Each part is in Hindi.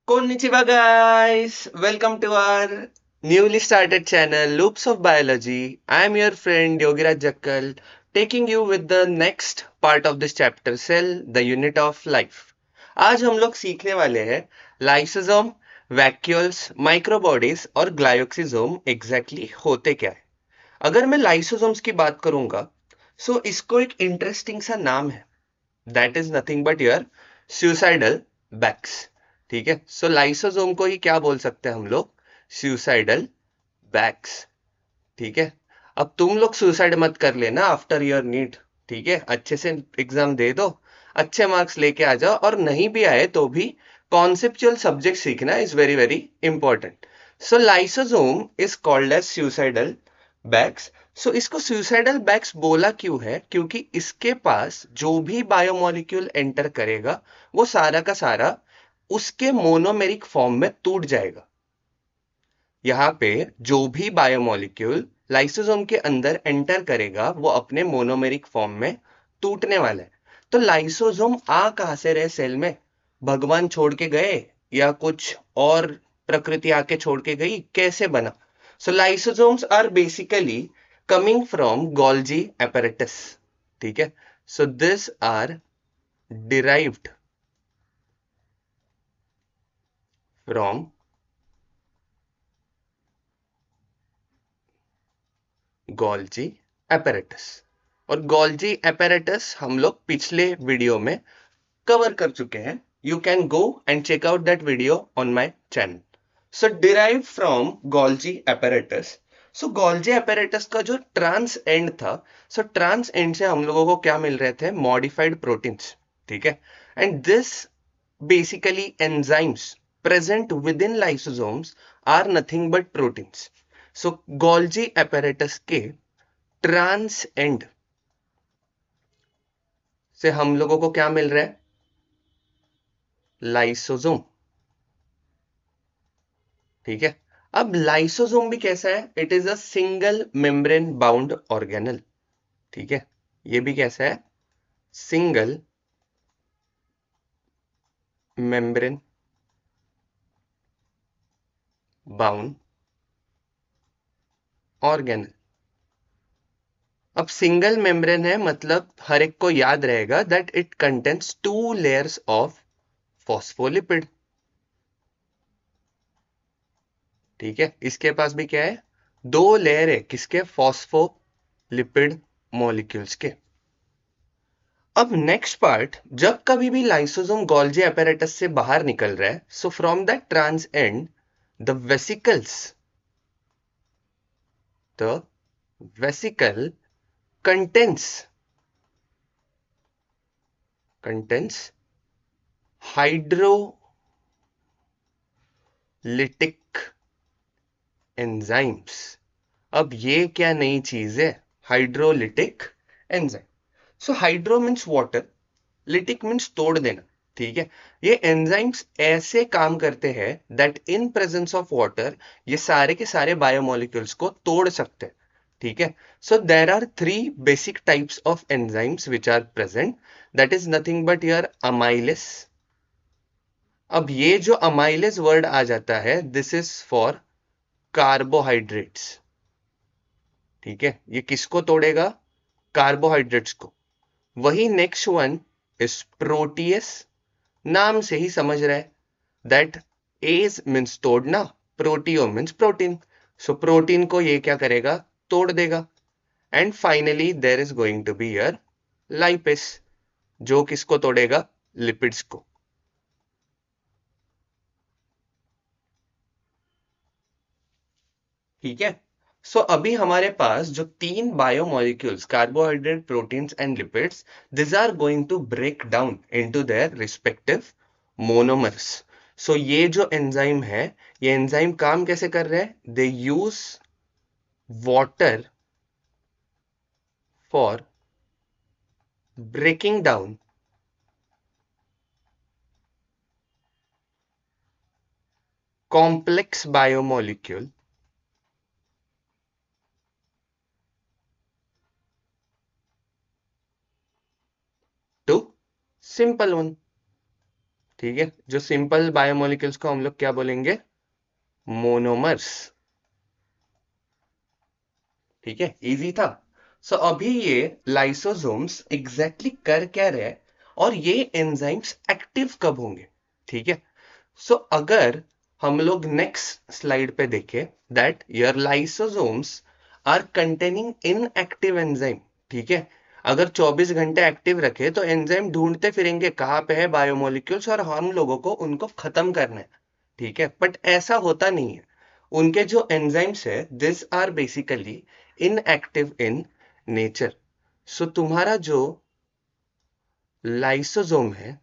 Konnichiwa guys! Welcome to our newly started channel Loops of Biology. I am your friend Yogiraj Jakkal, taking you with the next part of this chapter, Cell, the Unit of Life. आज हम लोग सीखने वाले हैं लाइसोसोम, वैक्यूल्स, माइक्रोबॉडीज और ग्लाइकोसिसोम एग्जैक्टली होते क्या है। अगर मैं लाइसोसोम्स की बात करूंगा, सो इसको एक इंटरेस्टिंग सा नाम है, that is nothing but your suicidal bags. ठीक है, सो लाइसोसोम को ही क्या बोल सकते हैं हम लोग, सुसाइडल बैक्स। ठीक है, अब तुम लोग सुसाइड मत कर लेना आफ्टर योर नीट। ठीक है, अच्छे से एग्जाम दे दो, अच्छे मार्क्स लेके आ जाओ, और नहीं भी आए तो भी कॉन्सेप्चुअल सब्जेक्ट सीखना is very very important. So lysosome is called as suicidal bags. So इसको सुसाइडल बैक्स बोला क्यों है, क्योंकि इसके पास जो भी बायोमोलिक्यूल एंटर करेगा वो सारा का सारा उसके मोनोमेरिक फॉर्म में टूट जाएगा। यहाँ पे जो भी बायोमोलिक्यूल लाइसोसोम के अंदर एंटर करेगा वो अपने मोनोमेरिक फॉर्म में टूटने वाला है। तो लाइसोसोम आ कहां से रहे सेल में? भगवान छोड़ के गए या कुछ और प्रकृति आके छोड़ के गई? कैसे बना? So lysosomes are basically coming from Golgi apparatus। ठीक है, so this are derived from Golgi apparatus। और गोल्जी apparatus हम लोग पिछले वीडियो में कवर कर चुके हैं। You can go and check out that video on my channel. So derive from Golgi apparatus। So Golgi apparatus का जो ट्रांस एंड था, सो ट्रांस एंड से हम लोगों को क्या मिल रहे थे? Modified proteins. ठीक है, and this basically enzymes present within lysosomes are nothing but proteins। so golgi apparatus के ट्रांस एंड से हम लोगों को क्या मिल रहा है? लाइसोसोम। ठीक है, अब लाइसोसोम भी कैसा है? It is a single membrane bound organelle. ठीक है, ये भी कैसा है? Single membrane bound organelle. अब सिंगल मेम्ब्रेन है मतलब हर एक को याद रहेगा that it contains two layers of phospholipid. ठीक है, इसके पास भी क्या है? दो लेयर है, किसके? फॉस्फोलिपिड मॉलिक्यूल्स के। अब नेक्स्ट पार्ट, जब कभी भी लाइसोसोम गोल्जी apparatus से बाहर निकल रहा है, so from that trans end the vesicles, the vesicle contains contains hydrolytic enzymes. अब ये क्या नई चीज है? Hydrolytic enzyme. So hydro means water, lytic means तोड़ देना। ठीक है, ये एंजाइम्स ऐसे काम करते हैं that in presence of water ये सारे के सारे बायोमोलिक्यूल्स को तोड़ सकते हैं। ठीक है, so there are three basic types of enzymes which are present, that is nothing but your amylase. अब ये जो अमाइलेस वर्ड आ जाता है, दिस इज फॉर कार्बोहाइड्रेट्स। ठीक है, ये किसको तोड़ेगा? कार्बोहाइड्रेट्स को। वही नेक्स्ट वन इज प्रोटीएस। नाम से ही समझ रहे हैं दैट एज मीन्स तोड़ना, proteo means protein. So protein को ये क्या करेगा? तोड़ देगा। And finally there is going to be your lipase, जो किसको तोड़ेगा? लिपिड्स को। ठीक है, सो अभी हमारे पास जो तीन biomolecules, carbohydrate, proteins and lipids, this are going to break down into their respective monomers. So ये जो एंजाइम है, ये एंजाइम काम कैसे कर रहे हैं? They use water for breaking down complex biomolecule to simple one। ठीक है, जो सिंपल बायोमोलिक्यूल्स को हम लोग क्या बोलेंगे, मोनोमर्स। ठीक है, इजी था। सो अभी ये लाइसोसोम्स एग्जैक्टली कर क्या रहे हैं और ये एंजाइम्स एक्टिव कब होंगे। ठीक है, सो अगर हम लोग नेक्स्ट स्लाइड पे देखें that your lysosomes are containing inactive enzyme. ठीक है, अगर 24 घंटे एक्टिव रखे तो एंजाइम ढूंढते फिरेंगे कहाँ पे है बायोमोलिक्यूल्स और हम लोगों को उनको खत्म करना है। ठीक है, बट ऐसा होता नहीं है। उनके जो एंजाइम्स है this are basically inactive in nature. So तुम्हारा जो लाइसोसोम है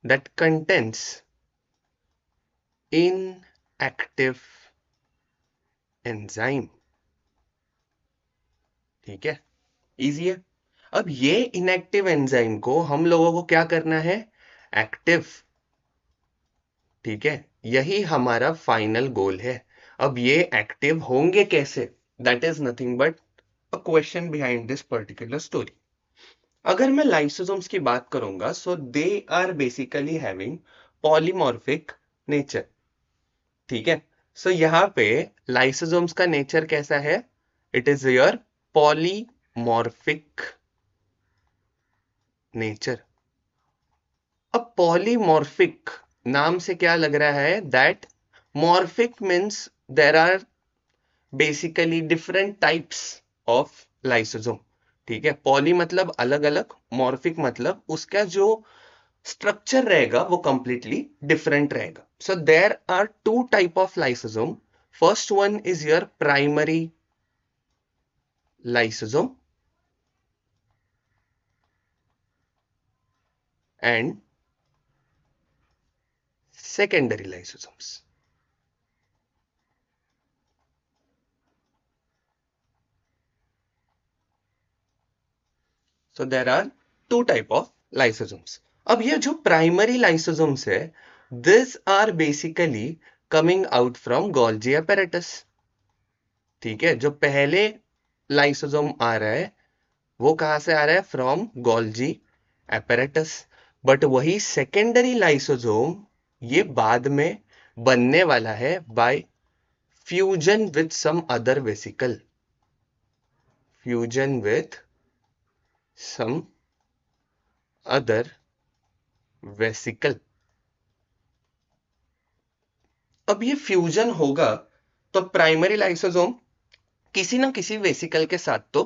दैट कंटेंट्स इनएक्टिव एंजाइम। ठीक है, इजी है। अब ये इनएक्टिव एंजाइम को हम लोगों को क्या करना है, एक्टिव। ठीक है, यही हमारा फाइनल गोल है। अब ये एक्टिव होंगे कैसे, that is nothing but a question behind this particular story. अगर मैं लाइसोसोम्स की बात करूंगा so they are basically having polymorphic nature. ठीक है, सो यहाँ पे लाइसोसोम्स का नेचर कैसा है, it is your polymorphic nature. अब पॉलीमॉर्फिक नाम से क्या लग रहा है, that morphic means there are basically different types of lysosome. ठीक है, पॉली मतलब अलग अलग, मॉर्फिक मतलब उसका जो स्ट्रक्चर रहेगा वो कंप्लीटली डिफरेंट रहेगा। So there are two type of lysosome. First one is your primary lysosome and secondary lysosomes. So there are two type of lysosomes. अब ये जो प्राइमरी लाइसोसोम्स है this are basically coming out from Golgi apparatus। ठीक है, जो पहले लाइसोसोम आ रहा है वो कहां से आ रहा है, फ्रॉम गोल्जी apparatus। बट वही सेकेंडरी लाइसोसोम ये बाद में बनने वाला है by fusion with some other vesicle, fusion with some other vesicle. अब ये फ्यूजन होगा तो प्राइमरी लाइसोसोम किसी ना किसी वेसिकल के साथ तो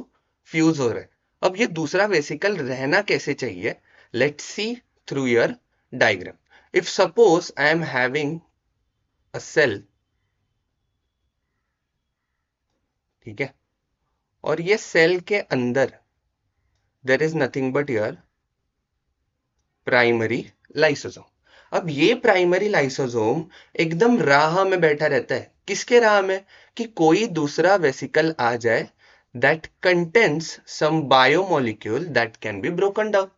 फ्यूज हो रहा है। अब ये दूसरा वेसिकल रहना कैसे चाहिए, let's see through your diagram. If suppose I am having a cell, ठीक है, और ये सेल के अंदर there is nothing but your primary lysosome. अब ये प्राइमरी लाइसोसोम एकदम राह में बैठा रहता है, किसके राह में, कि कोई दूसरा वेसिकल आ जाए that contains some biomolecule that can be broken down.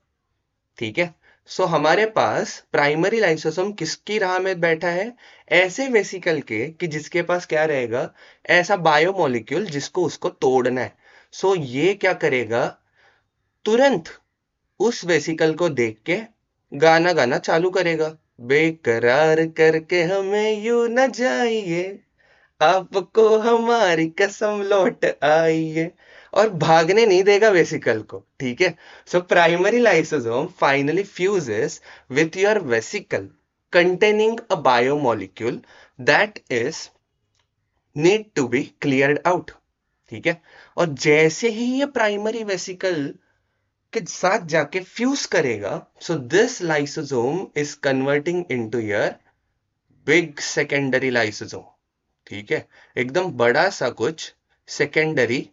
ठीक है, सो हमारे पास प्राइमरी लाइसोसोम किसकी राह में बैठा है, ऐसे वेसिकल के कि जिसके पास क्या रहेगा, ऐसा बायोमोलिक्यूल जिसको उसको तोड़ना है। सो ये क्या करेगा, तुरंत उस वेसिकल को देख के गाना गाना चालू करेगा, बेकरार करके हमें यूं न जाइए, आपको हमारी कसम लौट आइए, और भागने नहीं देगा वेसिकल को। ठीक है, so primary lysosome finally fuses with your vesicle containing a biomolecule that is need to be cleared out। ठीक है, और जैसे ही ये प्राइमरी वेसिकल के साथ जाके फ्यूज करेगा so this lysosome is converting into your big secondary lysosome. ठीक है, एकदम बड़ा सा कुछ सेकेंडरी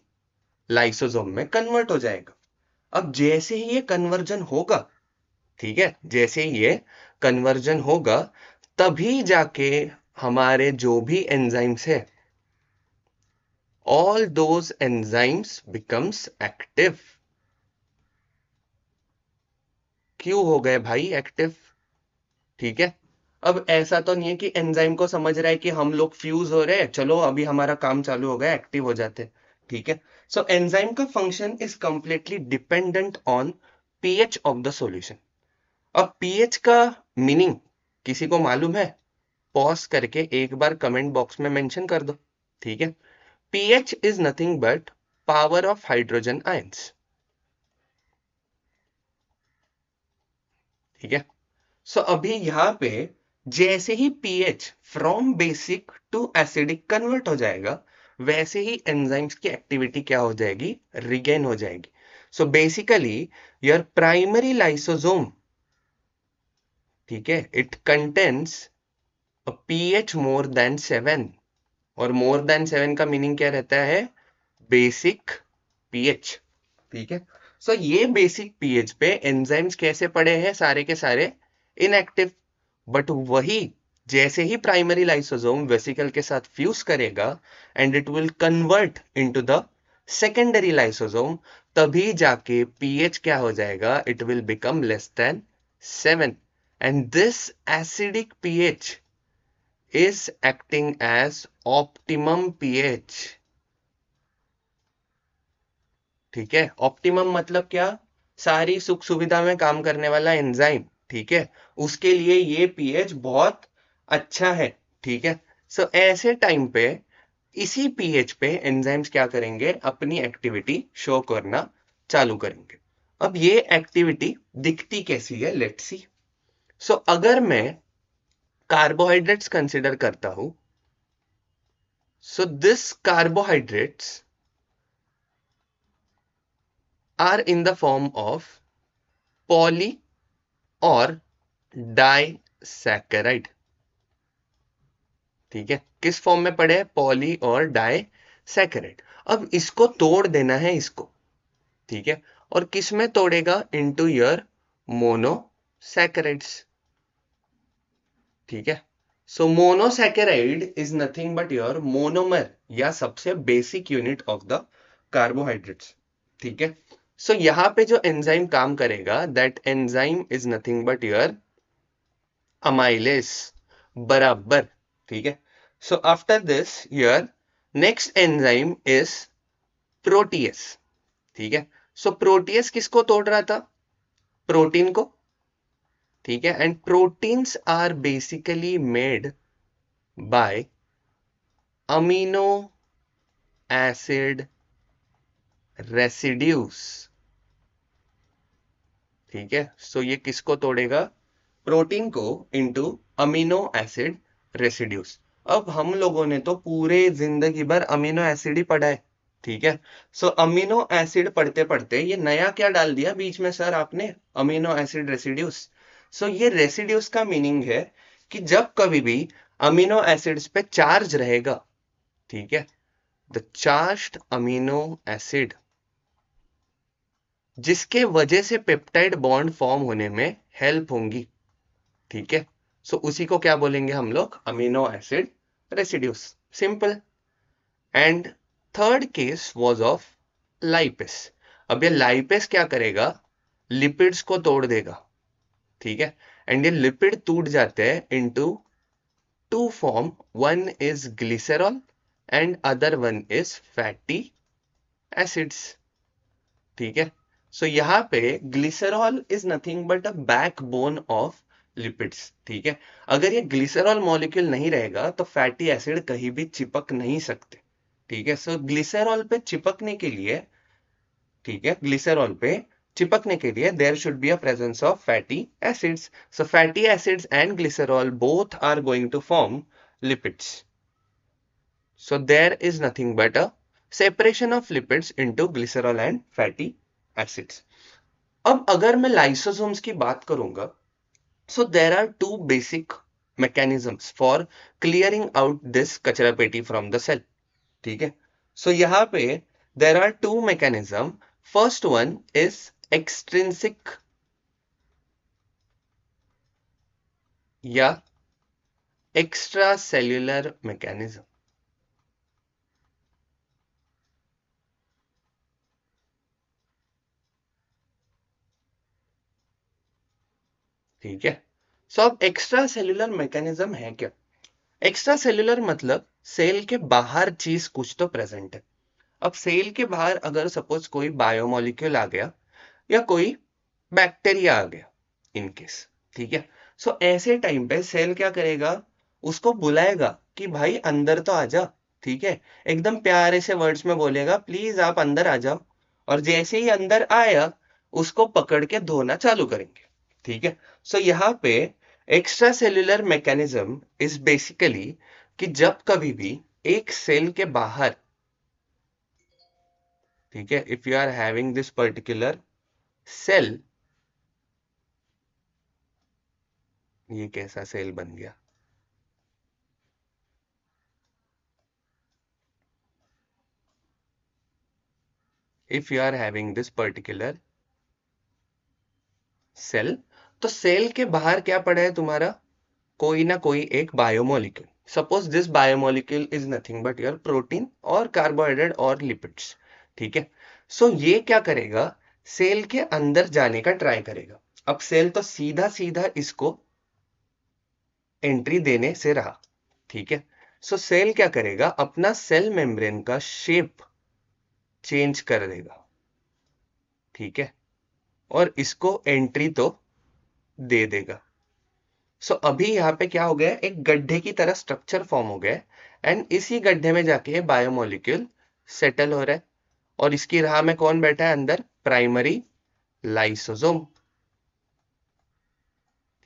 लाइसोसोम में कन्वर्ट हो जाएगा। अब जैसे ही ये कन्वर्जन होगा, ठीक है, जैसे ही ये कन्वर्जन होगा तभी जाके हमारे जो भी एंजाइम्स है all those enzymes becomes active। क्यों हो गए भाई एक्टिव, ठीक है। अब ऐसा तो नहीं है कि एंजाइम को समझ रहा है कि हम लोग फ्यूज हो रहे हैं, चलो अभी हमारा काम चालू हो गया, एक्टिव हो जाते हैं। ठीक है, सो एंजाइम का function is completely dependent on pH of the solution. अब पीएच का मीनिंग किसी को मालूम है? पॉज करके एक बार कमेंट बॉक्स में मेंशन कर दो। ठीक है, pH is nothing but power of hydrogen ions. ठीक है, सो अभी यहाँ पे जैसे ही pH from basic to acidic convert हो जाएगा, वैसे ही एंजाइम्स की एक्टिविटी क्या हो जाएगी? रिगेन हो जाएगी। So basically your primary lysosome, ठीक है, it contains a pH more than 7। और मोर देन 7 का मीनिंग क्या रहता है? Basic pH. ठीक है, सो ये बेसिक पीएच पे एंजाइम्स कैसे पड़े हैं? सारे के सारे इनएक्टिव। बट वही जैसे ही प्राइमरी लाइसोसोम वेसिकल के साथ फ्यूज करेगा and it will convert into the secondary lysosome, तभी जाके पीएच क्या हो जाएगा? It will become less than 7। And this acidic pH is acting as optimum pH। ठीक है, ऑप्टिमम मतलब क्या? सारी सुख सुविधा में काम करने वाला एंजाइम। ठीक है, उसके लिए ये पीएच बहुत अच्छा है। ठीक है, सो ऐसे टाइम पे इसी पीएच पे एंजाइम्स क्या करेंगे? अपनी एक्टिविटी शो करना चालू करेंगे। अब ये एक्टिविटी दिखती कैसी है? Let's see. सो अगर मैं कार्बोहाइड्रेट्स कंसिडर करता हूं, so this carbohydrates are in the form of poly और डाइसैकेराइड। ठीक है, किस फॉर्म में पड़े हैं? पॉली और डाइसैकेराइड। अब इसको तोड़ देना है इसको। ठीक है, और किस में तोड़ेगा? Into your monosaccharides. ठीक है, so monosaccharide is nothing but your monomer या सबसे basic unit of the carbohydrates. ठीक है, सो यहां पे जो एंजाइम काम करेगा, that enzyme is nothing but your amylase. बराबर। ठीक है, so after this your next enzyme is protease. ठीक है, सो प्रोटीएस किसको तोड़ रहा था? प्रोटीन को। ठीक है, and proteins are basically made by amino acid residues. ठीक है, सो ये किसको तोड़ेगा? प्रोटीन को इनटू अमीनो एसिड रेसिड्यूज। अब हम लोगों ने तो पूरे जिंदगी भर अमीनो एसिड ही पढ़ा है। ठीक है, सो अमीनो एसिड पढ़ते पढ़ते ये नया क्या डाल दिया बीच में सर आपने? Amino acid residues. सो ये रेसिड्यूज का मीनिंग है कि जब कभी भी अमीनो एसिड्स पे चार्ज रहेगा, ठीक है, द चार्ज्ड अमीनो एसिड, जिसके वजह से पेप्टाइड बॉन्ड फॉर्म होने में हेल्प होंगी। ठीक है, सो उसी को क्या बोलेंगे हम लोग? Amino acid residues. Simple. And third case was of lipase. अब ये लाइपेस क्या करेगा? लिपिड्स को तोड़ देगा। ठीक है, एंड ये लिपिड टूट जाते हैं into two form, one is glycerol and other one is fatty acids. ठीक है, सो यहां पे glycerol is nothing but a backbone of lipids. ठीक है, अगर ये ग्लिसरॉल मॉलिक्यूल नहीं रहेगा तो फैटी एसिड कहीं भी चिपक नहीं सकते। ठीक है, सो ग्लिसरॉल पे चिपकने के लिए, ठीक है, ग्लिसरॉल पे चिपकने के लिए there should be a presence of fatty acids. So fatty acids and glycerol both are going to form lipids. So there is nothing but a separation of lipids into glycerol and fatty acids. अब अगर मैं लाइसोसोम्स की बात करूंगा, so there are two basic mechanisms for clearing out this कचरा पेटी from the cell. ठीक है, so यहाँ पे there are two mechanism. First one is extrinsic या extracellular mechanism. ठीक है, सो अब एक्स्ट्रा सेल्यूलर मैकेनिज्म है क्या? एक्स्ट्रा सेल्यूलर मतलब सेल के बाहर चीज कुछ तो प्रेजेंट है। अब सेल के बाहर अगर सपोज कोई बायोमोलिक्यूल आ गया या कोई बैक्टीरिया आ गया, इन केस। ठीक है, सो ऐसे टाइम पे सेल क्या करेगा, उसको बुलाएगा कि भाई अंदर तो आ जा। ठीक है, एकदम प्यारे से वर्ड्स में बोलेगा प्लीज आप अंदर आ जाओ, और जैसे ही अंदर आया उसको पकड़ के धोना चालू करेंगे। ठीक है, सो यहाँ पे extra cellular mechanism is basically कि जब कभी भी एक सेल के बाहर, ठीक है, if you are having this particular cell, ये कैसा सेल बन गया, if you are having this particular cell, तो सेल के बाहर क्या पड़ा है तुम्हारा, कोई ना कोई एक biomolecule. Suppose this biomolecule is nothing but your protein और कार्बोहाइड्रेट और लिपिड्स। ठीक है, सो ये क्या करेगा, सेल के अंदर जाने का ट्राई करेगा। अब सेल तो सीधा सीधा इसको एंट्री देने से रहा। ठीक है, सो सेल क्या करेगा, अपना सेल मेम्ब्रेन का शेप चेंज कर देगा। ठीक है, और इसको एंट्री तो दे देगा। सो अभी यहाँ पे क्या हो गया, एक गड्ढे की तरह स्ट्रक्चर फॉर्म हो गया, एंड इसी गड्ढे में जाके बायोमोलिक्यूल सेटल हो रहा है। और इसकी राह में कौन बैठा है अंदर, प्राइमरी लाइसोसोम।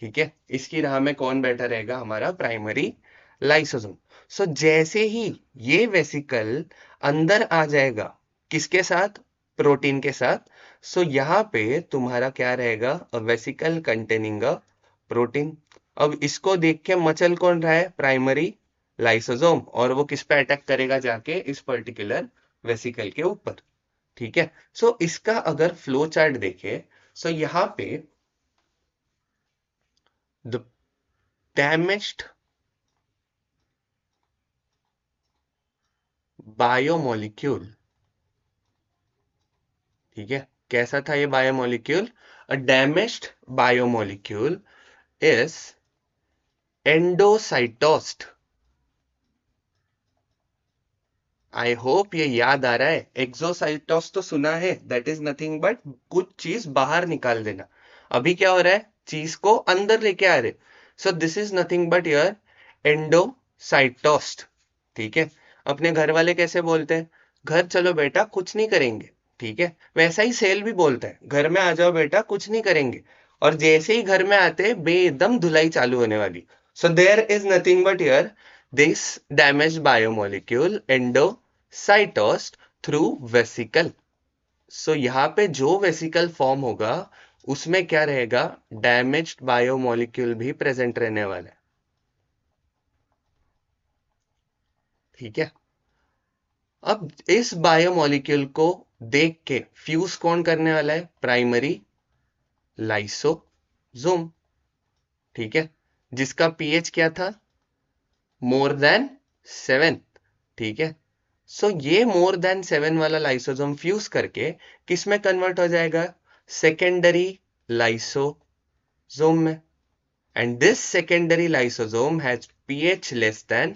ठीक है, इसकी राह में कौन बैठा रहेगा, हमारा प्राइमरी लाइसोसोम। सो जैसे ही ये वेसिकल अंदर आ जाएगा, किसके साथ, प्रोटीन के साथ, सो यहाँ पे तुम्हारा क्या रहेगा, वेसिकल कंटेनिंग अ प्रोटीन। अब इसको देख के मचल कौन रहा है, प्राइमरी लाइसोसोम, और वो किस पे अटैक करेगा, जाके इस पर्टिकुलर वेसिकल के ऊपर। ठीक है, सो इसका अगर फ्लो चार्ट देखे, सो यहाँ पे द डैमेज्ड बायोमोलिक्यूल, ठीक है, कैसा था ये biomolecule, a damaged biomolecule is endocytosed. I hope ये याद आ रहा है, एक्सोसाइटोस तो सुना है, दैट इज नथिंग बट कुछ चीज बाहर निकाल देना। अभी क्या हो रहा है, चीज को अंदर लेके आ रहे, so this is nothing but your endocytosed. ठीक है, अपने घर वाले कैसे बोलते हैं, घर चलो बेटा कुछ नहीं करेंगे। ठीक है, वैसा ही सेल भी बोलता है, घर में आ जाओ बेटा कुछ नहीं करेंगे। और जैसे ही घर में आते बेदम धुलाई चालू होने वाली। So there is nothing but here this damage biomolecule endocytosed through vesicle. सो यहाँ पे जो वेसिकल फॉर्म होगा उसमें क्या रहेगा, डैमेज्ड बायोमोलिक्यूल भी प्रेजेंट रहने वाला है। ठीक है, अब इस बायोमोलिक्यूल को देख के फ्यूज कौन करने वाला है, प्राइमरी लाइसोसोम। ठीक है, जिसका पीएच क्या था, मोर देन 7। ठीक है, सो ये मोर देन 7 वाला लाइसोसोम फ्यूज करके किस में कन्वर्ट हो जाएगा, सेकेंडरी लाइसोसोम में। And this secondary lysosome has pH less than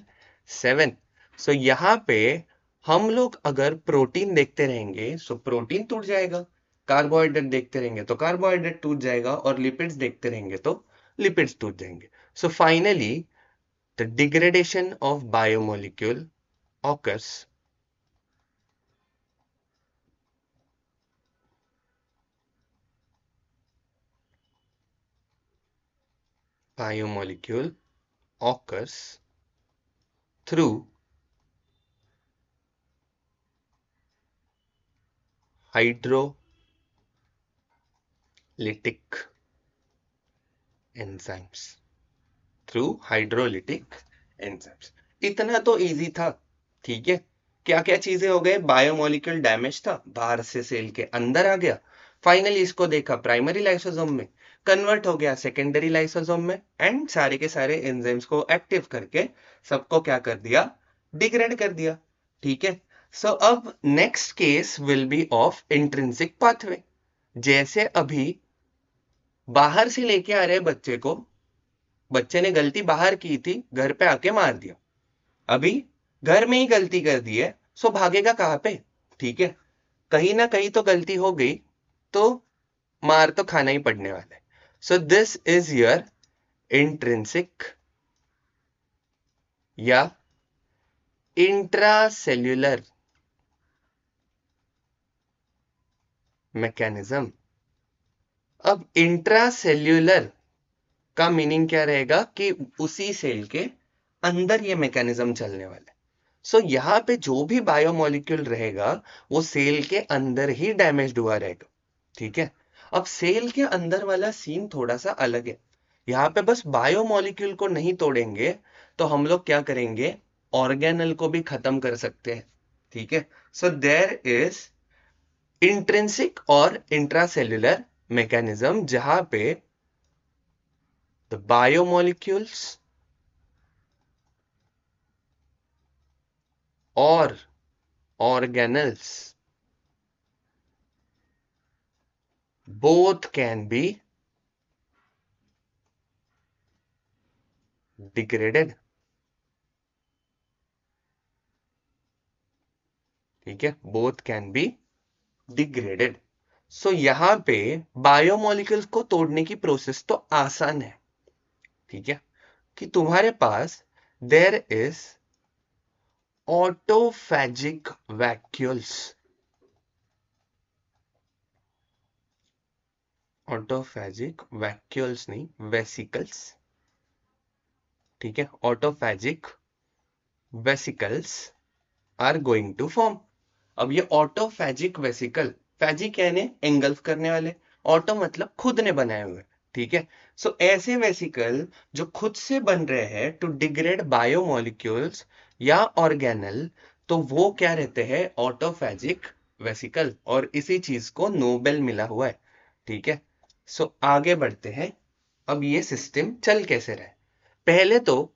7। सो यहाँ पे हम लोग अगर प्रोटीन देखते रहेंगे सो प्रोटीन टूट जाएगा, कार्बोहाइड्रेट देखते रहेंगे तो कार्बोहाइड्रेट टूट जाएगा, और लिपिड्स देखते रहेंगे तो लिपिड्स टूट जाएंगे। So finally the degradation of biomolecule occurs, biomolecule occurs through hydrolytic enzymes, through hydrolytic enzymes. इतना तो इजी था। ठीक है, क्या क्या चीजें हो गए, बायोमोलिक्यूल डैमेज था, बाहर से सेल के अंदर आ गया, फाइनली इसको देखा प्राइमरी लाइसोसोम में, कन्वर्ट हो गया सेकेंडरी लाइसोसोम में, एंड सारे के सारे एंजाइम्स को एक्टिव करके सबको क्या कर दिया, डिग्रेड कर दिया। ठीक है, सो अब next case will be of intrinsic pathway. जैसे अभी बाहर से लेके आ रहे बच्चे को, बच्चे ने गलती बाहर की थी, घर पे आके मार दिया। अभी घर में ही गलती कर दी है, सो भागेगा कहाँ पे। ठीक है, कहीं ना कहीं तो गलती हो गई, तो मार तो खाना ही पड़ने वाला है। So this is your intrinsic या इंट्रासेल्युलर मैकेनिज्म। अब इंट्रासेल्युलर का मीनिंग क्या रहेगा कि उसी सेल के अंदर ये मैकेनिज्म चलने वाला है। सो यहाँ पे जो भी बायोमोलिक्यूल रहेगा वो सेल के अंदर ही डैमेज्ड हुआ रहेगा। ठीक है, अब सेल के अंदर वाला सीन थोड़ा सा अलग है। यहाँ पे बस बायोमोलिक्यूल को नहीं तोड़ेंगे तो हम लोग क्या करेंगे, ऑर्गेनल को भी खत्म कर सकते हैं। ठीक है, सो देयर इज इंट्रिंसिक और इंट्रासेल्युलर मैकेनिज्म जहां पे द बायोमोलिक्यूल्स और organelles both can be degraded। ठीक है, both can be degraded। सो यहां पे बायोमोलिक्यूल्स को तोड़ने की प्रोसेस तो आसान है। ठीक है, कि तुम्हारे पास there is autophagic vacuoles. Autophagic vacuoles नहीं, वेसिकल्स। ठीक है, autophagic vesicles are going to form. अब ये ऑटोफैजिक वेसिकल, फैजिक यानी एंगल्फ करने वाले, ऑटो मतलब खुद ने बनाए हुए। ठीक है, सो ऐसे वेसिकल जो खुद से बन रहे हैं टू डिग्रेड बायोमोलिक्यूल्स या ऑर्गेनल, तो वो क्या रहते हैं, ऑटोफैजिक वेसिकल। और इसी चीज को नोबेल मिला हुआ है। ठीक है, सो आगे बढ़ते हैं। अब ये सिस्टम चल कैसे रहा है, पहले तो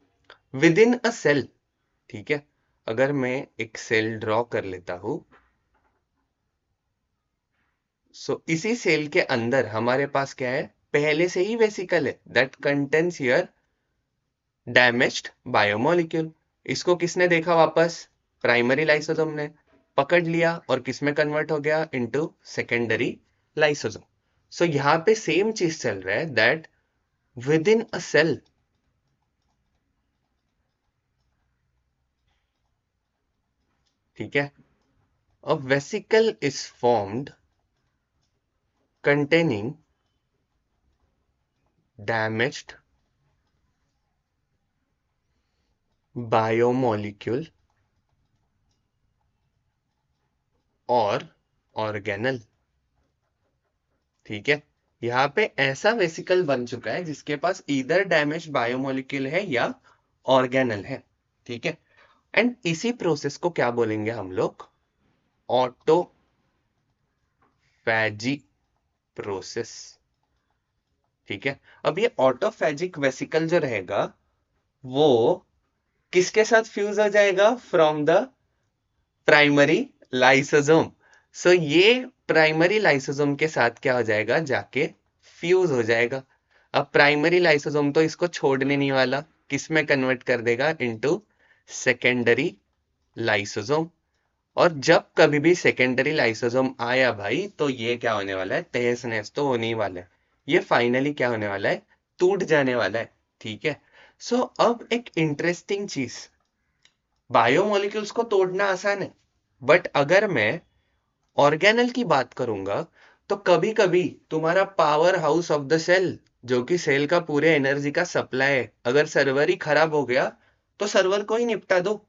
विद इन अ सेल। ठीक है, अगर मैं एक सेल ड्रॉ कर लेता हूं, सो इसी सेल के अंदर हमारे पास क्या है, पहले से ही वेसिकल है that contains your damaged biomolecule. इसको किसने देखा वापस, प्राइमरी लाइसोसोम ने पकड़ लिया और किसमें कन्वर्ट हो गया, इनटू सेकेंडरी लाइसोसोम। सो यहां पे सेम चीज चल रहा है that within a cell ठीक है, a vesicle is formed containing damaged biomolecule और ऑर्गेनल। ठीक है, यहाँ पे ऐसा वेसिकल बन चुका है जिसके पास इधर डैमेज बायोमोलिक्यूल है या ऑर्गेनल है। ठीक है, एंड इसी प्रोसेस को क्या बोलेंगे हम लोग, ऑटोफैजी प्रोसेस। ठीक है, अब ये ऑटोफैजिक वेसिकल जो रहेगा वो किसके साथ फ्यूज हो जाएगा, फ्रॉम द प्राइमरी लाइसोसोम। सो ये प्राइमरी लाइसोसोम के साथ क्या हो जाएगा, जाके फ्यूज हो जाएगा। अब प्राइमरी लाइसोसोम तो इसको छोड़ने नहीं वाला, किसमें कन्वर्ट कर देगा, इनटू सेकेंडरी लाइसोसोम। और जब कभी भी सेकेंडरी लाइसोसोम आया भाई, तो ये क्या होने वाला है, तहस नहस तो होने ही वाला है। ये फाइनली क्या होने वाला है, टूट जाने वाला है। ठीक है, सो अब एक इंटरेस्टिंग चीज, बायोमोलिक्यूल्स को तोड़ना आसान है, बट अगर मैं ऑर्गेनल की बात करूंगा तो कभी कभी तुम्हारा power house of the cell, जो कि सेल का पूरे एनर्जी का सप्लाई है, अगर सर्वर ही खराब हो गया तो सर्वर को ही निपटा दो।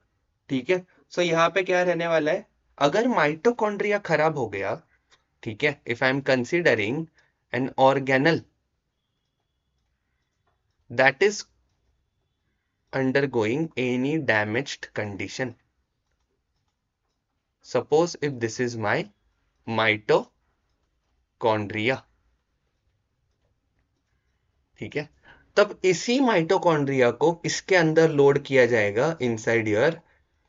ठीक है, सो यहाँ पे क्या रहने वाला है, अगर माइटोकॉन्ड्रिया खराब हो गया, ठीक है, if I am considering an organelle that is undergoing any damaged condition, suppose if this is my mitochondria। ठीक है, तब इसी माइटोकॉन्ड्रिया को किसके अंदर लोड किया जाएगा, इनसाइड योर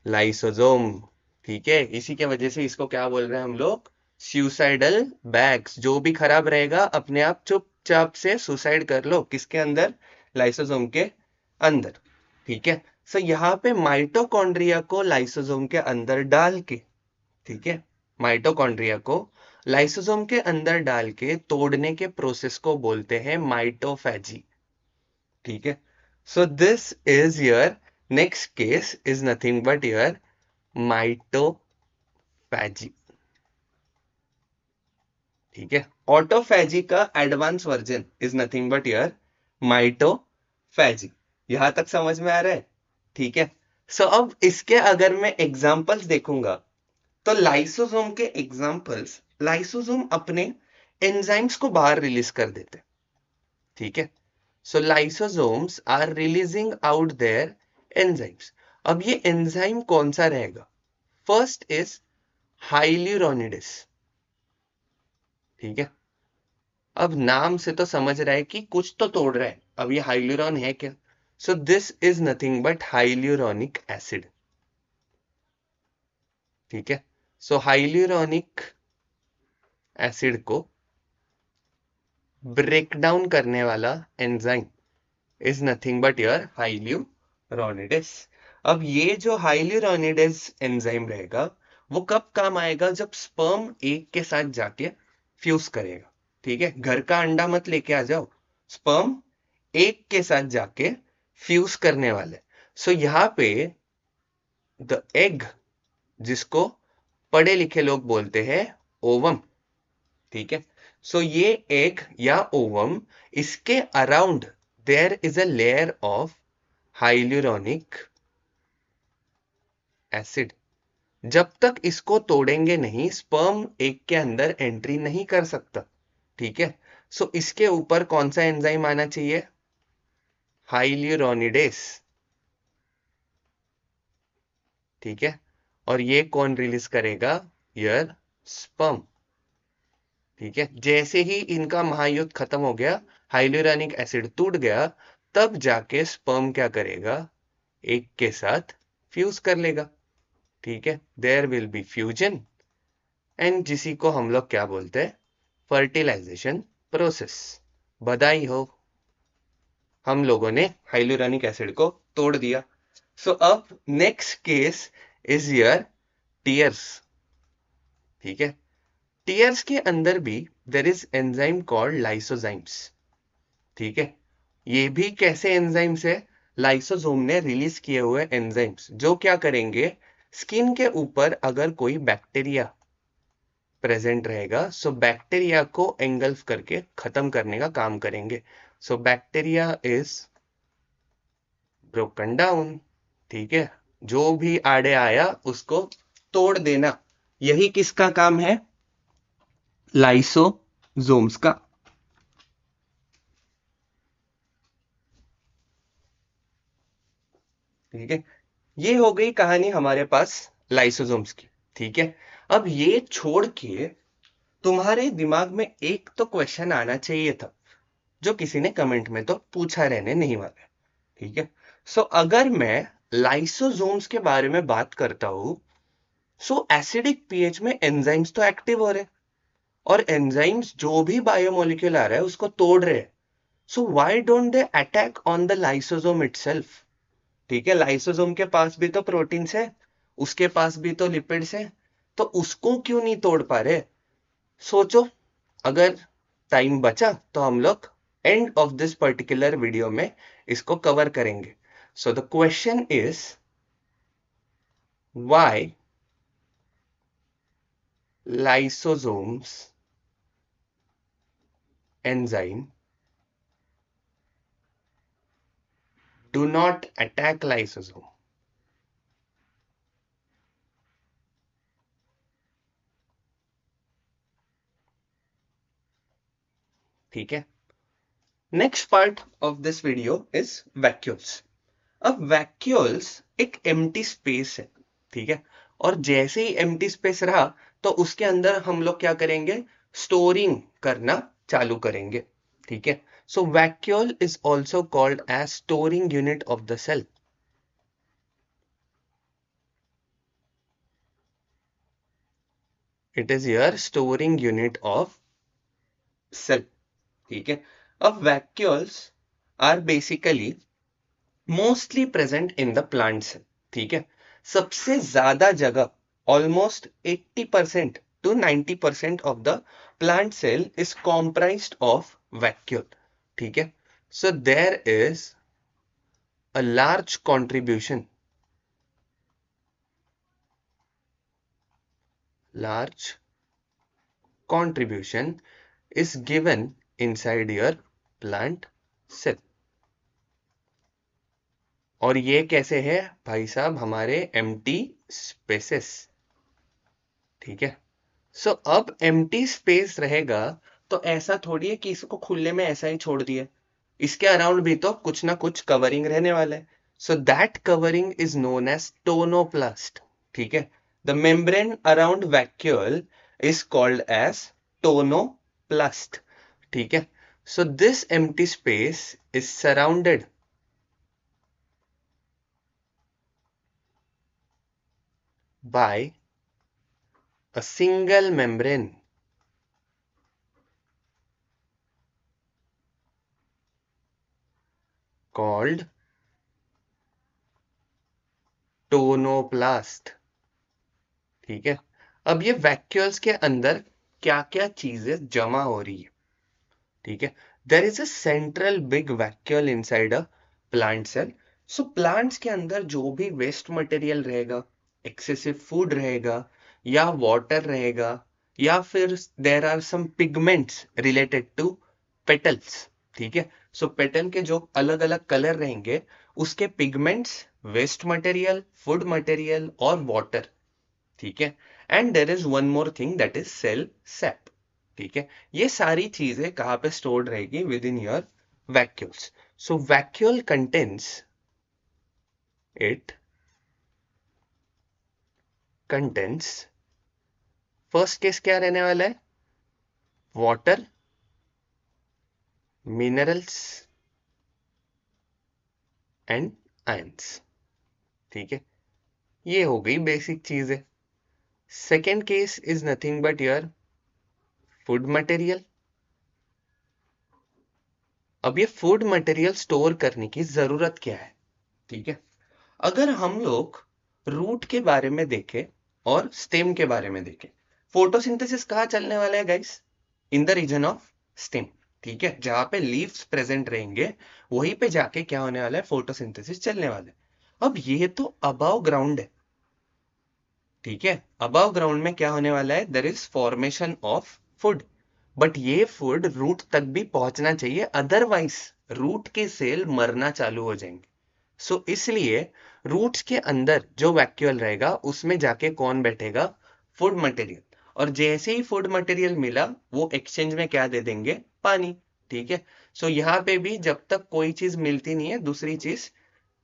लाइसोसोम। ठीक है, इसी के वजह से इसको क्या बोल रहे हैं हम लोग, सुसाइडल बैग्स। जो भी खराब रहेगा अपने आप चुपचाप से सुसाइड कर लो, किसके अंदर, लाइसोसोम के अंदर। ठीक है, सो यहाँ पे माइटोकॉन्ड्रिया को लाइसोसोम के अंदर डाल के, ठीक है, माइटोकॉन्ड्रिया को लाइसोसोम के अंदर डाल के तोड़ने के प्रोसेस को बोलते हैं माइटोफैजी। ठीक है, so this is your next case is nothing but your mitophagy. ठीक है, ऑटोफैजी का advance version is nothing but your mitophagy. यहां तक समझ में आ रहा है? ठीक है, सो अब इसके अगर मैं एग्जांपल्स देखूंगा तो लाइसोसोम के एग्जांपल्स, लाइसोसोम अपने एंजाइम्स को बाहर रिलीज कर देते। ठीक है, so lysosomes are releasing out their enzymes. अब ये एंजाइम कौन सा रहेगा? First is hyaluronidase. ठीक है, अब नाम से तो समझ रहा है कि कुछ तो तोड़ रहा है। अब ये हाइल्यूरॉन है क्या? So this is nothing but hyaluronic acid. ठीक है, सो हाइल्यूरोनिक एसिड को ब्रेक डाउन करने वाला enzyme is nothing but your hyaluronidase. अब ये जो हाइल्यूरोनिडेस एंजाइम रहेगा वो कब काम आएगा? जब स्पर्म एक के साथ जाके फ्यूज करेगा। ठीक है, घर का अंडा मत लेके आ जाओ, स्पर्म एक के साथ जाके फ्यूज करने वाले। सो यहां पे द एग, जिसको पढ़े लिखे लोग बोलते हैं ओवम। ठीक है, सो ये एग या ओवम, इसके around there is a layer of hyaluronic acid. जब तक इसको तोड़ेंगे नहीं, स्पर्म एग के अंदर एंट्री नहीं कर सकता। ठीक है, सो इसके ऊपर कौन सा एंजाइम आना चाहिए? हाइल्यूरोनिडेस। ठीक है, और ये कौन रिलीज करेगा? Your sperm. ठीक है, जैसे ही इनका महायुद्ध खत्म हो गया, हाइल्यूरोनिक एसिड टूट गया, तब जाके स्पर्म क्या करेगा? एक के साथ फ्यूज कर लेगा। ठीक है, there will be fusion, and जिसी को हम लोग क्या बोलते हैं? Fertilisation process. बधाई हो, हम लोगों ने हाइल्यूरोनिक एसिड को तोड़ दिया। सो अब next case is your tears. ठीक है, टीयर्स के अंदर भी there is enzyme called lysozymes. ठीक है, ये भी कैसे एंजाइम्स है? लाइसोसोम ने रिलीज किए हुए एंजाइम्स जो क्या करेंगे? स्किन के ऊपर अगर कोई बैक्टीरिया प्रेजेंट रहेगा, सो बैक्टीरिया को एंगल्फ करके खत्म करने का काम करेंगे। So bacteria is broken down. ठीक है, जो भी आड़े आया उसको तोड़ देना, यही किसका काम है? लाइसोसोम्स का। ठीक है, ये हो गई कहानी हमारे पास लाइसोसोम्स की। ठीक है, अब ये छोड़ के तुम्हारे दिमाग में एक तो क्वेश्चन आना चाहिए था, जो किसी ने कमेंट में तो पूछा रहने नहीं वाला। ठीक है, सो अगर मैं लाइसोसोम्स के बारे में बात करता हूं, सो एसिडिक पीएच में एंजाइम्स तो एक्टिव हो रहे हैं, और एंजाइम्स जो भी बायोमोलिक्यूल आ रहा है उसको तोड़ रहे हैं। So why don't they attack on the lysosome itself? ठीक है, लाइसोसोम के पास भी तो प्रोटीन्स है, उसके पास भी तो लिपिड्स है, तो उसको क्यों नहीं तोड़ पा रहे? सोचो, अगर टाइम बचा तो हम लोग end of this particular video में इसको कवर करेंगे। So the question is why lysosomes enzyme do not attack lysosome. ठीक है, next part of this video is vacuoles. अब वैक्यूल्स एक एम्प्टी स्पेस है। ठीक है, और जैसे ही एम्प्टी स्पेस रहा तो उसके अंदर हम लोग क्या करेंगे? स्टोरिंग करना चालू करेंगे। ठीक है, so vacuole is also called as storing unit of the cell. It is your storing unit of cell. ठीक है, अब vacuoles are basically mostly present in the plant cell. ठीक है, सबसे ज्यादा जगह almost 80% to 90% of the plant cell is comprised of vacuole. ठीक है. So there is a large contribution is given inside your plant cell. और ये कैसे है भाई साहब, हमारे एम्प्टी स्पेसेस. ठीक है. सो अब एम्प्टी स्पेस रहेगा तो ऐसा थोड़ी है कि इसको खुले में ऐसा ही छोड़ दिया. इसके अराउंड भी तो कुछ ना कुछ कवरिंग रहने वाला है. So that covering is known as tonoplast. ठीक है. The membrane around vacuole is called as tonoplast. ठीक है. So this empty space is surrounded by a single membrane called tonoplast. ठीक है. अब ये वैक्यूल्स के अंदर क्या क्या चीजें जमा हो रही है. ठीक है. There is a central big vacuole inside a plant cell. So plants के अंदर जो भी वेस्ट मटेरियल रहेगा, एक्सेसिव फूड रहेगा या वाटर रहेगा या फिर there are some pigments related to petals. ठीक है. सो पेटल के जो अलग अलग कलर रहेंगे उसके pigments, waste material, food material और वाटर. ठीक है. And there is one more thing that is cell sap. ठीक है. ये सारी चीजें कहाँ पे स्टोर्ड रहेगी? Within your vacuoles. So vacuole contents first case क्या रहने वाला है? Water, minerals and ions. ठीक है. ये हो गई बेसिक चीजें. Second case is nothing but your food material. अब ये फूड मटेरियल स्टोर करने की जरूरत क्या है? ठीक है. अगर हम लोग रूट के बारे में देखें और स्टेम के बारे में देखें, फोटोसिंथेसिस कहाँ चलने वाला है guys? In the region of stem. ठीक है. जहां पे लीव्स प्रेजेंट रहेंगे वहीं पे जाके क्या होने वाला है? फोटोसिंथेसिस चलने वाला है. अब ये तो अबव ग्राउंड है. ठीक है. अबव ग्राउंड में क्या होने वाला है? There is formation of food. But ये फूड रूट तक भी पहुंचना चाहिए, अदरवाइज रूट के सेल मरना चालू हो जाएंगे. सो इसलिए रूट्स के अंदर जो वैक्यूल रहेगा उसमें जाके कौन बैठेगा? Food material. और जैसे ही फूड मटेरियल मिला वो एक्सचेंज में क्या दे देंगे? पानी. ठीक है. सो यहाँ पे भी जब तक कोई चीज मिलती नहीं है दूसरी चीज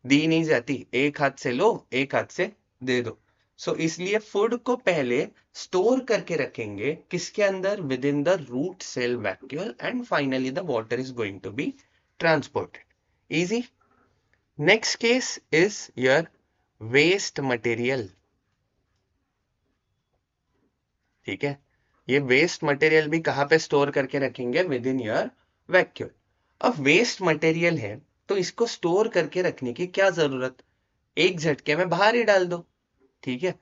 दी नहीं जाती. एक हाथ से लो, एक हाथ से दे दो. सो इसलिए फूड को पहले स्टोर करके रखेंगे किसके अंदर? Within the root cell vacuole and finally the water is going to be transported. Easy. Next case is your waste material. ठीक है. ये वेस्ट मटेरियल भी कहां पे स्टोर करके रखेंगे? With in your vacuole. अब वेस्ट मटेरियल है तो इसको स्टोर करके रखने की क्या जरूरत? एक झटके में बाहर ही डाल दो. ठीक है.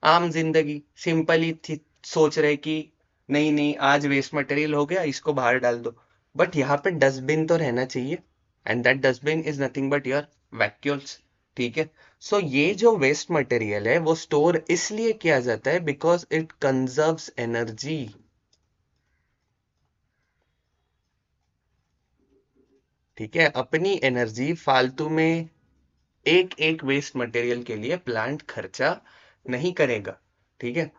आम जिंदगी सिंपली सोच रहे कि नहीं नहीं आज वेस्ट मटेरियल हो गया इसको बाहर डाल दो. बट यहाँ पे डस्टबिन तो रहना चाहिए and that dustbin is nothing but your vacuoles. ठीक है. सो ये जो वेस्ट मटेरियल है वो स्टोर इसलिए किया जाता है बिकॉज इट कंजर्व्स एनर्जी. ठीक है. अपनी एनर्जी फालतू में एक एक वेस्ट मटेरियल के लिए प्लांट खर्चा नहीं करेगा. ठीक है.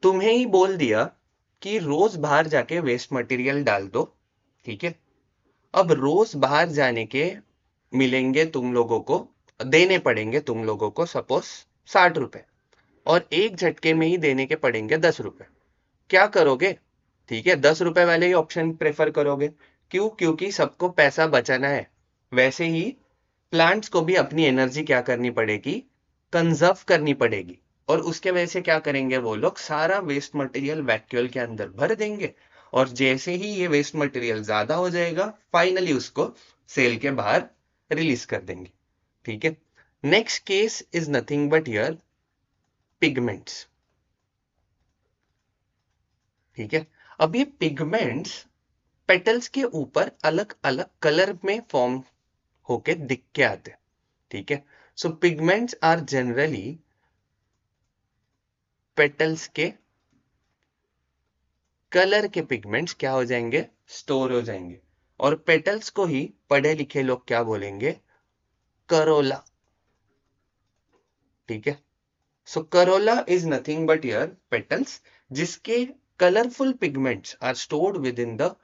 तुम्हें ही बोल दिया कि रोज बाहर जाके वेस्ट मटेरियल डाल दो. ठीक है. अब रोज बाहर जाने के मिलेंगे तुम लोगों को, देने पड़ेंगे तुम लोगों को सपोज 60 रुपए और एक झटके में ही देने के पड़ेंगे 10 रुपए. क्या करोगे? ठीक है. 10 रुपए वाले ही ऑप्शन प्रेफर करोगे. क्यों? क्योंकि सबको पैसा बचाना है. वैसे ही प्लांट्स को भी अपनी एनर्जी क्या करनी पड़ेगी? कंजर्व करनी पड़ेगी. और उसके वजह से क्या करेंगे? वो लोग सारा वेस्ट मटेरियल वैक्यूल के अंदर भर देंगे और जैसे ही ये वेस्ट मटेरियल ज्यादा हो जाएगा फाइनली उसको सेल के बाहर रिलीज कर देंगे. ठीक है. Next case is nothing but your pigments. ठीक है। अब ये पिगमेंट्स पेटल्स के ऊपर अलग अलग कलर में फॉर्म होके दिख के आते हैं। ठीक है। सो पिगमेंट्स आर जनरली पेटल्स के कलर के पिगमेंट्स क्या हो जाएंगे, स्टोर हो जाएंगे। और पेटल्स को ही पढ़े लिखे लोग क्या बोलेंगे, करोला। ठीक है। So corolla is nothing but your petals, जिसके colourful pigments are stored within the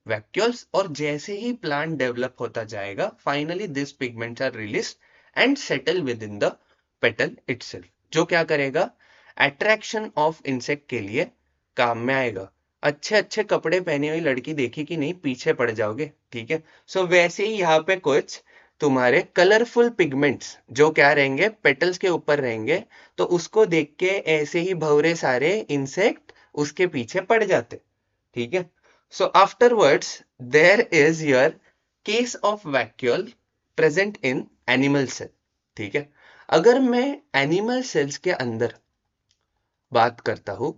vacuoles. और जैसे ही प्लांट डेवलप होता जाएगा, finally this pigments are release and settle within the petal itself, जो क्या करेगा, अट्रैक्शन ऑफ इंसेक्ट के लिए काम में आएगा। अच्छे अच्छे कपड़े पहनी हुई लड़की देखी कि नहीं, पीछे पड़ जाओगे। ठीक है। सो वैसे ही यहाँ पे कुछ तुम्हारे कलरफुल पिगमेंट्स जो क्या रहेंगे, पेटल्स के ऊपर रहेंगे, तो उसको देख के ऐसे ही भौरे सारे इंसेक्ट उसके पीछे पड़ जाते। ठीक है। So afterwards there is your case of vacuole present in animal cell. ठीक है। अगर मैं एनिमल सेल्स के अंदर बात करता हूं,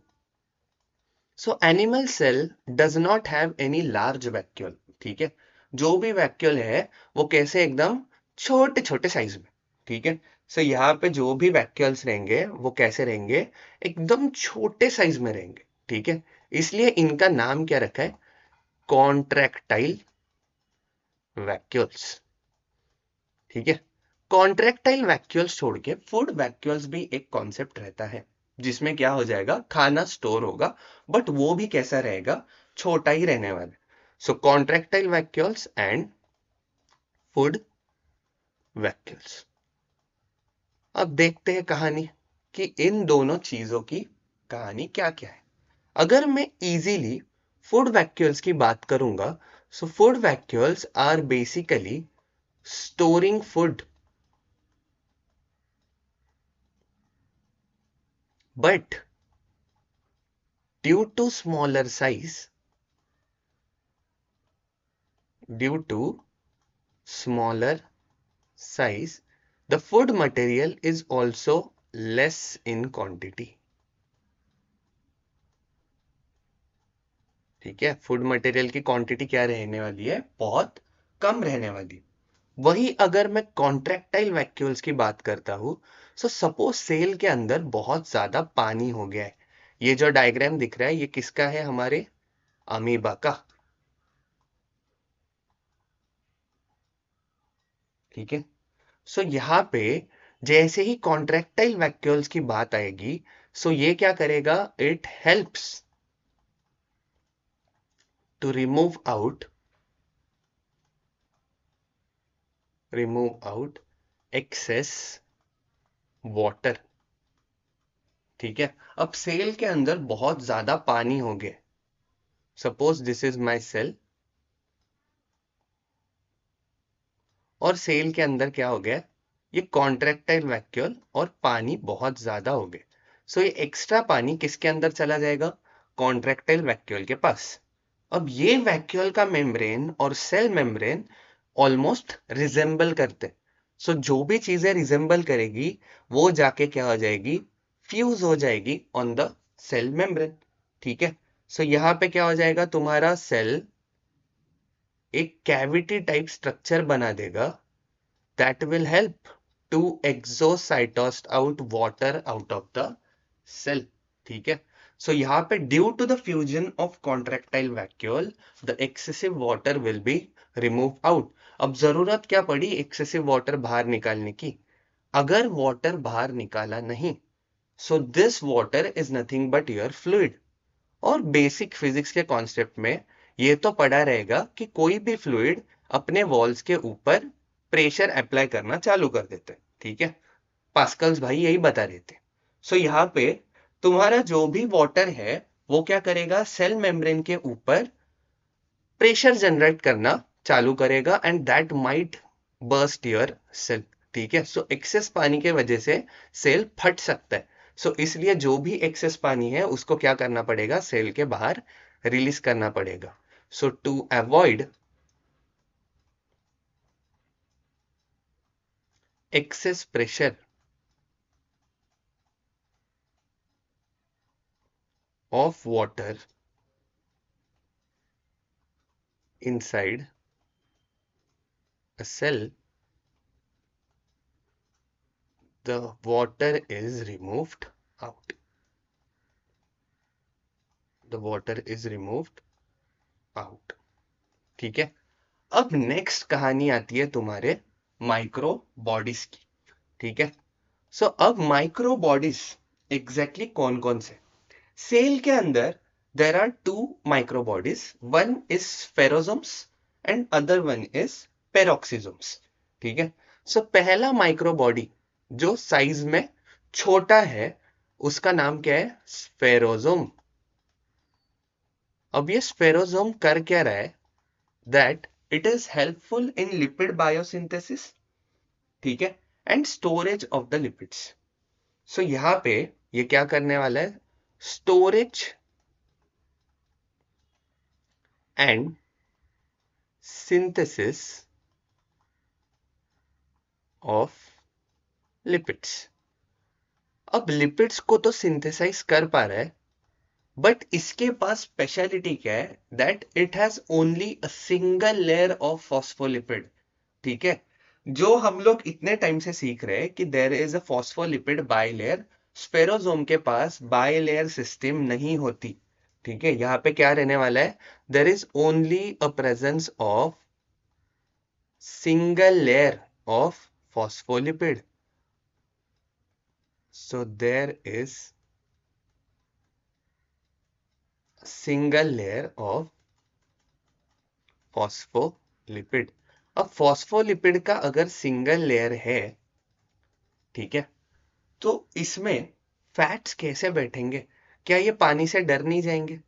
so animal cell does not have any large vacuole. ठीक है। जो भी वैक्यूल है वो कैसे, एकदम छोटे छोटे साइज में। ठीक है। सो यहाँ पे जो भी वैक्यूल्स रहेंगे वो कैसे रहेंगे, एकदम छोटे साइज में रहेंगे। ठीक है। इसलिए इनका नाम क्या रखा है, कॉन्ट्रैक्टाइल वैक्यूल्स। ठीक है। कॉन्ट्रैक्टाइल वैक्यूल्स छोड़ के फूड वैक्यूल्स भी एक कॉन्सेप्ट रहता है, जिसमें क्या हो जाएगा, खाना स्टोर होगा, बट वो भी कैसा रहेगा, छोटा ही रहने वाला है। So contractile vacuoles and food vacuoles. अब देखते हैं कहानी कि इन दोनों चीजों की कहानी क्या क्या है। अगर मैं इजीली फूड वैक्यूल्स की बात करूंगा, so food vacuoles are basically storing food, but due to smaller size, due to smaller size, the food material is also less in quantity. ठीक है। फूड मटेरियल की क्वांटिटी क्या रहने वाली है, बहुत कम रहने वाली। वही अगर मैं कॉन्ट्रैक्टाइल वैक्यूल्स की बात करता हूं, सो सपोज सेल के अंदर बहुत ज्यादा पानी हो गया है। ये जो डायग्राम दिख रहा है ये किसका है, हमारे अमीबा का। ठीक है। सो यहाँ पे जैसे ही कॉन्ट्रैक्टाइल वैक्यूल्स की बात आएगी, सो ये क्या करेगा, it helps to remove out excess water. ठीक है। अब सेल के अंदर बहुत ज्यादा पानी हो गया, suppose this is my cell, और सेल के अंदर क्या हो गया, ये कॉन्ट्रैक्टाइल वैक्यूल और पानी बहुत ज्यादा हो गए। सो ये एक्स्ट्रा पानी किसके अंदर चला जाएगा, कॉन्ट्रैक्टाइल वैक्यूल के पास। अब ये वैक्यूल का मेम्ब्रेन और सेल मेम्ब्रेन ऑलमोस्ट रिजेंबल करते। सो जो भी चीजें रिजेंबल करेगी वो जाके क्या हो जाएगी, फ्यूज हो जाएगी ऑन द सेल मेम्ब्रेन। ठीक है। सो यहाँ पे क्या हो जाएगा, तुम्हारा सेल एक कैविटी टाइप स्ट्रक्चर बना देगा, that will help to exocytosed out water out of the cell। ठीक है। सो यहाँ पे due to the fusion of contractile vacuole the excessive water will be remove out. अब जरूरत क्या पड़ी एक्सेसिव वाटर बाहर निकालने की, अगर वाटर बाहर निकाला नहीं, so this water is nothing but your fluid. और बेसिक फिजिक्स के कॉन्सेप्ट में ये तो पढ़ा रहेगा कि कोई भी फ्लूइड अपने वॉल्स के ऊपर प्रेशर अप्लाई करना चालू कर देते हैं। ठीक है। पास्कल्स भाई यही बता रहे थे। सो यहाँ पे तुम्हारा जो भी वाटर है वो क्या करेगा, सेल मेम्ब्रेन के ऊपर प्रेशर जनरेट करना चालू करेगा, and that might burst your cell. ठीक है। सो एक्सेस पानी के वजह से सेल फट सकता है। सो इसलिए जो भी एक्सेस पानी है उसको क्या करना पड़ेगा, सेल के बाहर रिलीज करना पड़ेगा। So to avoid excess pressure of water inside a cell, the water is removed out. The water is removed out. ठीक है। अब नेक्स्ट कहानी आती है तुम्हारे माइक्रो बॉडीज की। ठीक है। सो अब माइक्रो बॉडीज एग्जैक्टली कौन कौन से? सेल के अंदर there are two micro bodies, one is spherosomes and other one is peroxisomes. ठीक है। सो पहला माइक्रो बॉडी जो साइज में छोटा है उसका नाम क्या है? स्फेरोसोम। अब ये स्फेरोसोम कर क्या रहा है? That it is helpful in lipid biosynthesis, ठीक है, and storage of the lipids. So यहां पे ये क्या करने वाला है? Storage and synthesis of lipids. अब लिपिड्स को तो सिंथेसाइज कर पा रहा है, बट इसके पास स्पेशलिटी क्या है? That it has only a single layer of phospholipid. ठीक है। जो हम लोग इतने टाइम से सीख रहे हैं कि there is a phospholipid bilayer, spherosome के पास बाइलेयर सिस्टम नहीं होती। ठीक है। यहां पे क्या रहने वाला है? There is only a presence of single layer of phospholipid. So there is a single layer of phospholipid. अब phospholipid का अगर सिंगल लेयर है, ठीक है, तो इसमें फैट्स कैसे बैठेंगे? क्या ये पानी से डर नहीं जाएंगे?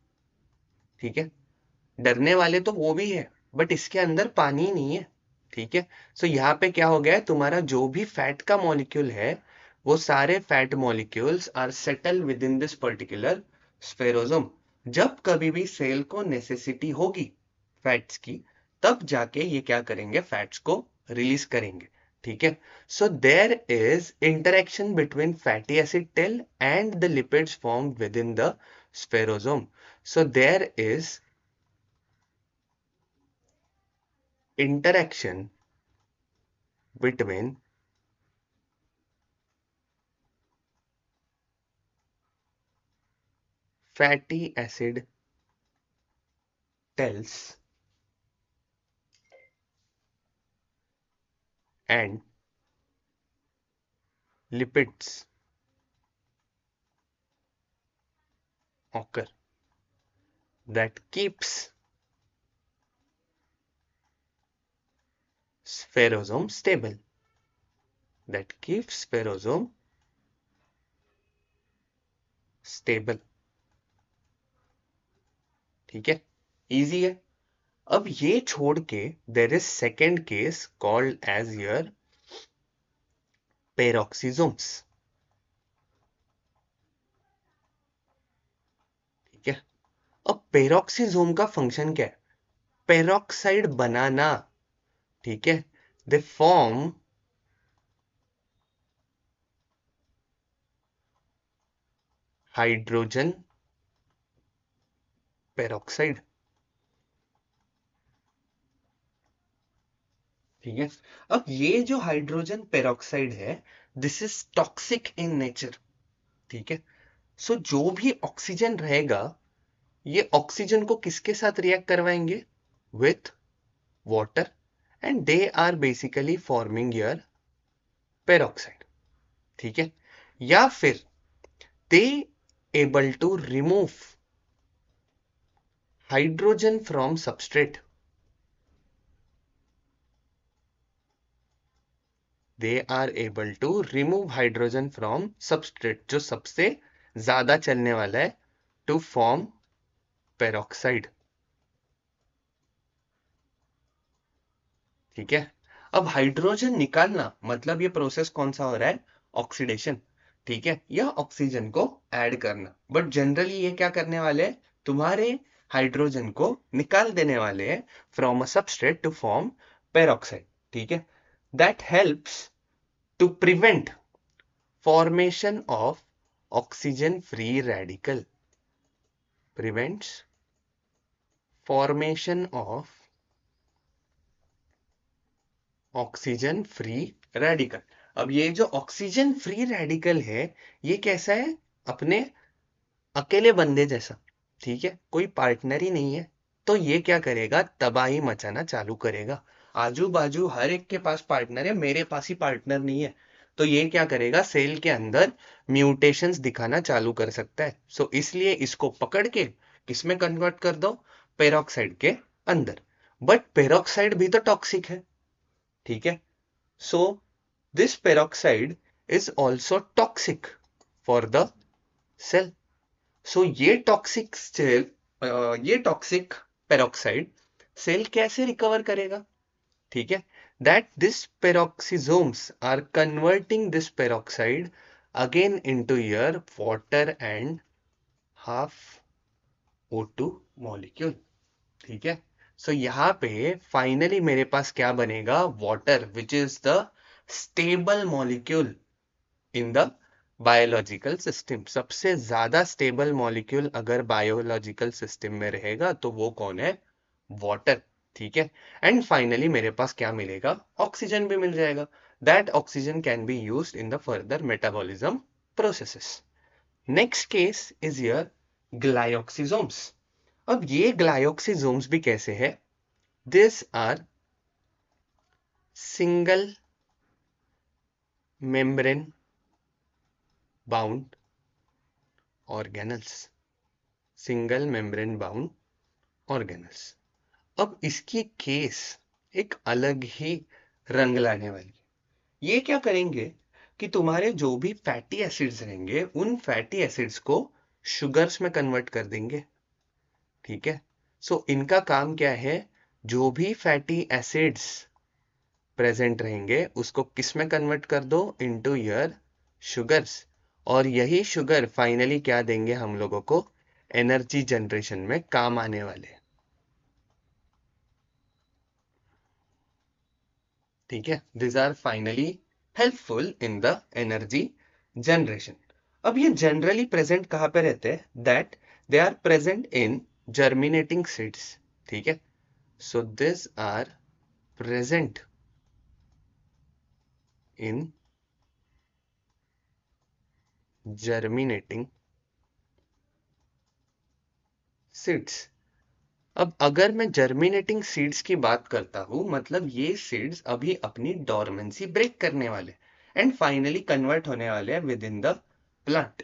ठीक है। डरने वाले तो वो भी है, बट इसके अंदर पानी नहीं है। ठीक है। सो यहाँ पे क्या हो गया है? तुम्हारा जो भी फैट का मॉलिक्यूल है वो सारे fat molecules are settle within this particular spherosome. जब कभी भी सेल को नेसेसिटी होगी फैट्स की, तब जाके ये क्या करेंगे? फैट्स को रिलीज करेंगे। ठीक है। So there is interaction between fatty acid tail and the lipids formed within the spherosome. So there is interaction between fatty acid tails and lipids occur that keeps spherosome stable. That keeps spherosome stable. ठीक है। इजी है। अब ये छोड़ के there is second case called as your peroxisomes. ठीक है। अब पेरोक्सिसोम का फंक्शन क्या है? पेरोक्साइड बनाना। ठीक है। They form hydrogen peroxide. ठीक है। अब ये जो हाइड्रोजन पेरोक्साइड है, this is toxic in nature. ठीक है। सो जो भी ऑक्सीजन रहेगा, ये ऑक्सीजन को किसके साथ रिएक्ट करवाएंगे? With water, and they are basically forming your peroxide. ठीक है। या फिर they able to remove hydrogen from substrate. They are able to remove hydrogen from substrate, जो सबसे ज्यादा चलने वाला है, टू फॉर्म पेरोक्साइड। ठीक है। अब हाइड्रोजन निकालना मतलब ये प्रोसेस कौन सा हो रहा है? ऑक्सीडेशन। ठीक है। या ऑक्सीजन को ऐड करना। बट जनरली ये क्या करने वाले हैं? तुम्हारे हाइड्रोजन को निकाल देने वाले हैं from a substrate to form peroxide. ठीक है। That helps to prevent formation of oxygen free radical. Prevents formation of oxygen free radical. अब ये जो ऑक्सीजन फ्री रेडिकल है, ये कैसा है? अपने अकेले बंदे जैसा, ठीक है, कोई पार्टनर ही नहीं है। तो ये क्या करेगा? तबाही मचाना चालू करेगा। आजू बाजू हर एक के पास पार्टनर है, मेरे पास ही पार्टनर नहीं है। तो ये क्या करेगा? सेल के अंदर म्यूटेशंस दिखाना चालू कर सकता है। सो इसलिए इसको पकड़ के किसमें कन्वर्ट कर दो? पेरोक्साइड के अंदर। बट पेरोक्साइड भी तो टॉक्सिक है, ठीक है। So this peroxide is also toxic for the cell. So ये टॉक्सिक पेरोक्साइड सेल कैसे रिकवर करेगा? ठीक है, that this peroxisomes are converting this peroxide again into your water and half O2 molecule, ठीक है। सो यहाँ पे फाइनली मेरे पास क्या बनेगा? Water, which is the stable molecule in the biological system. सबसे ज्यादा स्टेबल मॉलिक्यूल अगर बायोलॉजिकल सिस्टम में रहेगा तो वो कौन है? वाटर, ठीक है। एंड फाइनली मेरे पास क्या मिलेगा? ऑक्सीजन भी मिल जाएगा। That oxygen can be used in the further metabolism processes. Next case is your glyoxysomes. अब ये ग्लाइऑक्सिसोम्स भी कैसे है? This are single membrane bound organelles. Single membrane bound organelles. अब इसकी केस एक अलग ही रंग लाने वाली है। ये क्या करेंगे कि तुम्हारे जो भी फैटी एसिड्स रहेंगे उन फैटी एसिड्स को शुगर्स में कन्वर्ट कर देंगे, ठीक है। सो इनका काम क्या है? जो भी फैटी एसिड्स प्रेजेंट रहेंगे उसको किस में कन्वर्ट कर दो? Into your sugars. और यही शुगर फाइनली क्या देंगे हम लोगों को? एनर्जी जनरेशन में काम आने वाले, ठीक है। This are finally helpful in the energy generation. अब ये जनरली प्रेजेंट कहां पे रहते हैं? That they are present in germinating seeds, ठीक है। So this are present in germinating seeds. अब अगर मैं जर्मिनेटिंग सीड्स की बात करता हूं, मतलब ये सीड्स अभी अपनी डोरमेंसी ब्रेक करने वाले एंड फाइनली कन्वर्ट होने वाले हैं विद इन द प्लांट,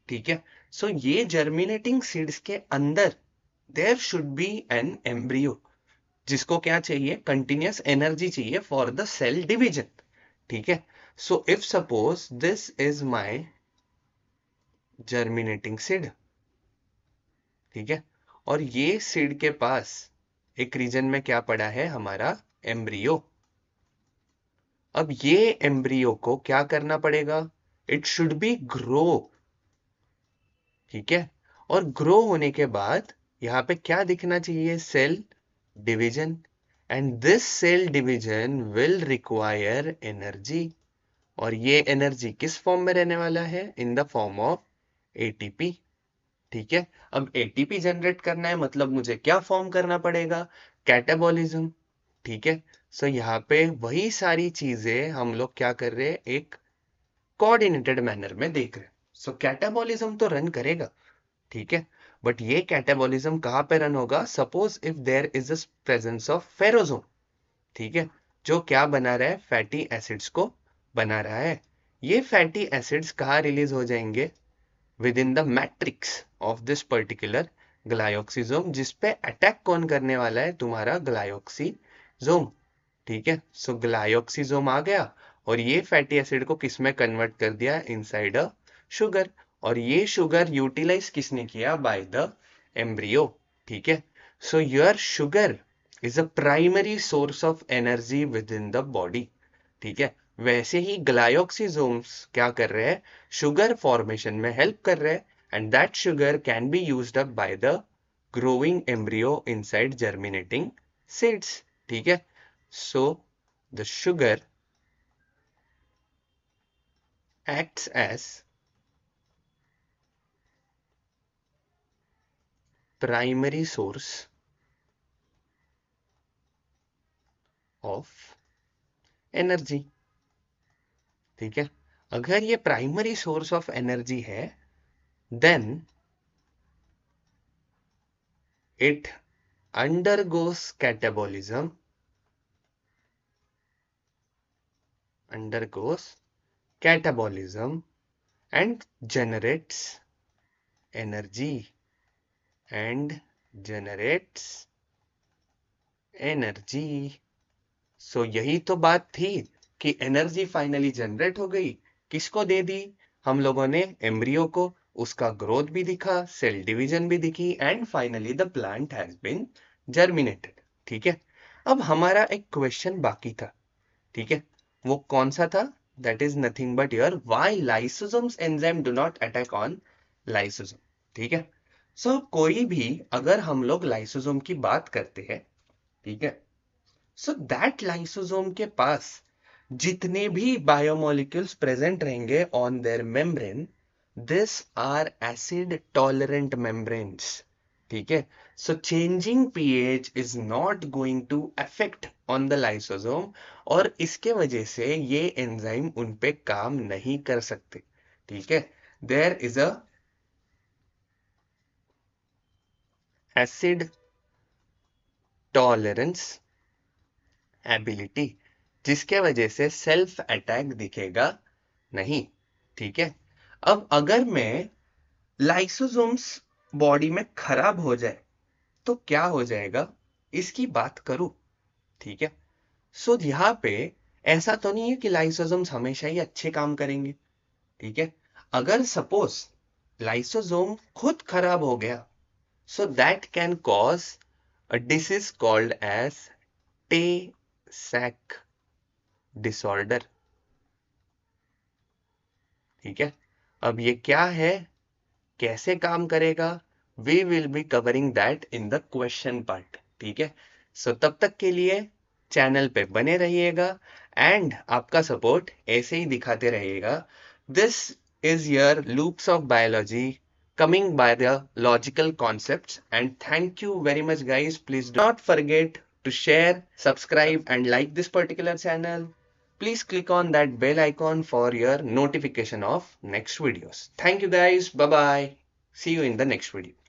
ठीक है। सो ये जर्मिनेटिंग सीड्स के अंदर there should be an embryo, जिसको क्या चाहिए? कंटिन्यूअस एनर्जी चाहिए फॉर द सेल डिवीजन, ठीक है। So if suppose this is my germinating seed, ठीक है, और ये सीड के पास एक रीजन में क्या पड़ा है? हमारा एम्ब्रियो। अब ये एम्ब्रियो को क्या करना पड़ेगा? इट शुड बी ग्रो, ठीक है। और ग्रो होने के बाद यहां पे क्या दिखना चाहिए? Cell division. And this cell division will require energy. और ये एनर्जी किस फॉर्म में रहने वाला है? In the form of ATP, ठीक है। अब एटीपी जनरेट करना है, मतलब मुझे क्या फॉर्म करना पड़ेगा? कैटाबॉलिज्म, ठीक है। सो यहाँ पे वही सारी चीजें हम लोग क्या कर रहे हैं? एक कोऑर्डिनेटेड मैनर में देख रहे हैं। सो कैटाबॉलिज्म तो रन करेगा, ठीक है। बट ये कैटाबॉलिज्म कहाँ पे रन होगा? Suppose if there is a presence of peroxisome, ठीक है, जो क्या बना रहा है? फैटी एसिड्स को बना रहा है। ये फैटी एसिड्स कहाँ रिलीज हो जाएंगे? within the matrix of this particular ग्लाइऑक्सीजोम, जिस पे अटैक कौन करने वाला है? तुम्हारा ग्लाइऑक्सीजोम, ठीक है। सो ग्लाइऑक्सीजोम आ गया और ये फैटी एसिड को किस में कन्वर्ट कर दिया? Inside a sugar. और ये शुगर यूटिलाइज किसने किया? बाय द एम्ब्रियो, ठीक है। So your sugar is a primary source of energy with in the body, ठीक है। वैसे ही ग्लाइऑक्सीजोम्स क्या कर रहे हैं? शुगर फॉर्मेशन में हेल्प कर रहे हैं and that sugar can be used up by the growing embryo inside germinating seeds, ठीक है। So the sugar acts as primary source of energy. ठीक है, अगर ये प्राइमरी सोर्स ऑफ एनर्जी है then it undergoes catabolism undergoes catabolism and generates energy and generates energy। सो यही तो बात थी कि एनर्जी फाइनली जनरेट हो गई। किसको दे दी? हम लोगों ने एम्ब्रियो को। उसका ग्रोथ भी दिखा, सेल डिवीजन भी दिखी and finally the plant has been germinated. ठीक है, अब हमारा एक क्वेश्चन बाकी था। ठीक है, वो कौन सा था? That is nothing but your why lysosomes enzyme do not attack on lysosome. ठीक है, सो कोई भी अगर हम लोग लाइसोसोम की बात करते हैं, ठीक है, सो दैट लाइसोसोम के पास जितने भी बायोमोलिक्यूल्स प्रेजेंट रहेंगे on there membrane, this are acid tolerant membranes. ठीक है, so changing pH is not going to affect on the lysosome और इसके वजह से ये एंजाइम उन पे काम नहीं कर सकते। ठीक है, there is a acid tolerance ability जिसके वजह से सेल्फ अटैक दिखेगा नहीं। ठीक है, अब अगर मैं लाइसोसोम्स बॉडी में खराब हो जाए तो क्या हो जाएगा इसकी बात करूं। ठीक है, सो यहाँ पे ऐसा तो नहीं है कि लाइसोसोम्स हमेशा ही अच्छे काम करेंगे। ठीक है, अगर सपोज लाइसोसोम खुद खराब हो गया, so that can cause a disease called as Tay Sachs disorder. ठीक है, अब ये क्या है, कैसे काम करेगा, we will be covering that in the question part. ठीक है, सो तब तक के लिए चैनल पे बने रहिएगा एंड आपका सपोर्ट ऐसे ही दिखाते रहिएगा। This is your loops of biology coming by the logical concepts, and thank you very much guys. Please do not forget to share, subscribe and like this particular channel. Please click on that bell icon for your notification of next videos. Thank you guys. Bye bye. See you in the next video.